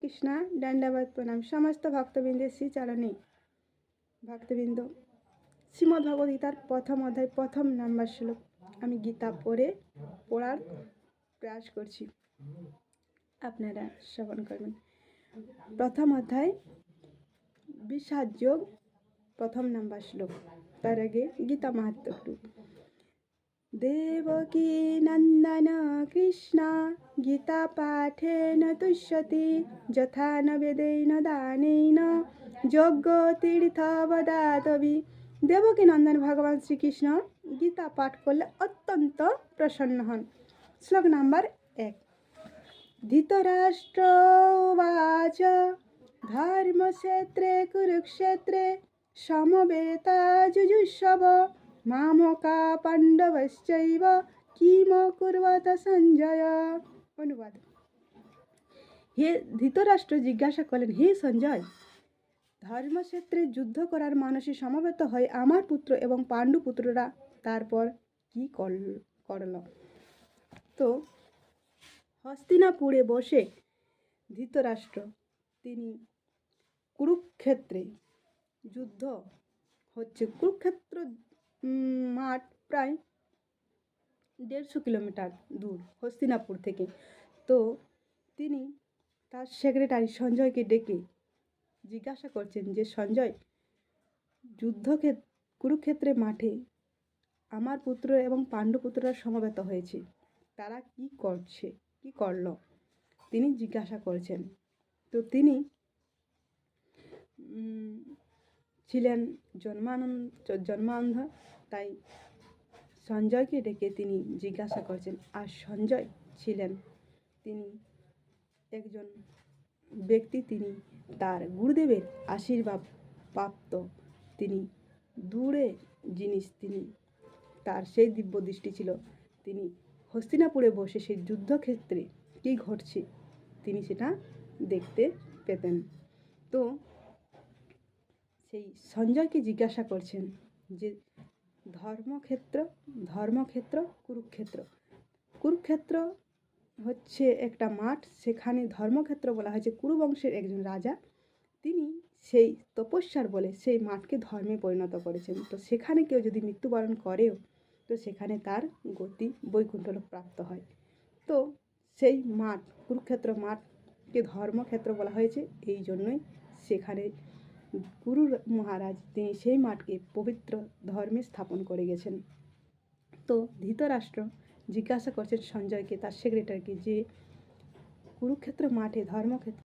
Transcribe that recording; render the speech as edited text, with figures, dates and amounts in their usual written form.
কৃষ্ণা দণ্ডবত প্রণাম। সমস্ত ভক্তবৃন্দের শ্রীচরণে ভক্তবৃন্দ, শ্রীমদ্ ভগবদ্ গীতার প্রথম অধ্যায় প্রথম নাম্বার শ্লোক আমি গীতা পড়ার প্রয়াস করছি, আপনারা শ্রবণ করবেন। প্রথম অধ্যায় বিষাদ যোগ, প্রথম নাম্বার শ্লোক। তার আগে গীতা মাহাত্ম্য একটু। দেবকী নন্দন কৃষ্ণ গীতা পাঠেন তুষ্যতি যথা ন বেদেন দানেন যজ্ঞ তীর্থবদাতবি। দেবকী নন্দন ভগবান শ্রীকৃষ্ণ গীতা পাঠ করলে অত্যন্ত প্রসন্ন হন। শ্লোক নাম্বার 1। ধৃতরাষ্ট্র উবাচ ধর্মক্ষেত্রে কুরুক্ষেত্রে সমবেতা যুযুৎসব মামকা পাণ্ডবশ্চৈব কিম কুর্বত সঞ্জয়। অনুবাদ। হে ধৃতরাষ্ট্র জিজ্ঞাসা করলেন, হে সঞ্জয়, ধর্মক্ষেত্রে যুদ্ধ করার মানুষই সমবেত হয় আমার পুত্র এবং পাণ্ডু পুত্ররা তারপর কি করল? তো হস্তিনাপুরে বসে ধৃতরাষ্ট্র তিনি কুরুক্ষেত্রে যুদ্ধ হচ্ছে, কুরুক্ষেত্র মাঠ প্রায় 150 কিলোমিটার দূর হস্তিনাপুর থেকে। তো তিনি তার সেক্রেটারি সঞ্জয়কে ডেকে জিজ্ঞাসা করছেন যে, সঞ্জয়, কুরুক্ষেত্রে মাঠে আমার পুত্র এবং পাণ্ডুপুত্ররা সমবেত হয়েছে, তারা কি করলো তিনি জিজ্ঞাসা করছেন। তো তিনি ছিলেন জন্মান্ধ, তাই সঞ্জয়কে ডেকে তিনি জিজ্ঞাসা করছেন। আর সঞ্জয় ছিলেন তিনি একজন ব্যক্তি, তিনি তার গুরুদেবের আশীর্বাদ প্রাপ্ত, তিনি দূরে জিনিস, তিনি তার সেই দিব্য দৃষ্টি ছিল, তিনি হস্তিনাপুরে বসে সেই যুদ্ধক্ষেত্রে কী ঘটছে তিনি সেটা দেখতে পেতেন। তো সেই সঞ্জয়কে জিজ্ঞাসা করছেন যে ধর্মক্ষেত্র কুরুক্ষেত্র হচ্ছে একটা মাঠ, সেখানে ধর্মক্ষেত্র বলা হয়েছে। কুরুবংশের একজন রাজা, তিনি সেই তপস্যার বলে সেই মাঠকে ধর্মে পরিণত করেছেন। তো সেখানে কেউ যদি মৃত্যুবরণ করেও, তো সেখানে তার গতি বৈকুণ্ঠলোক প্রাপ্ত হয়। তো সেই মাঠ, কুরুক্ষেত্র মাঠকে ধর্মক্ষেত্র বলা হয়েছে, এই জন্যই সেখানে গুরু মহারাজ তিনি সেই মাঠকে পবিত্র ধর্মে স্থাপন করে গেছেন। তো ধৃতরাষ্ট্র জিজ্ঞাসা করছেন সঞ্জয়কে, তার সেক্রেটারিকে, যে কুরুক্ষেত্র মাঠে ধর্মক্ষেত্র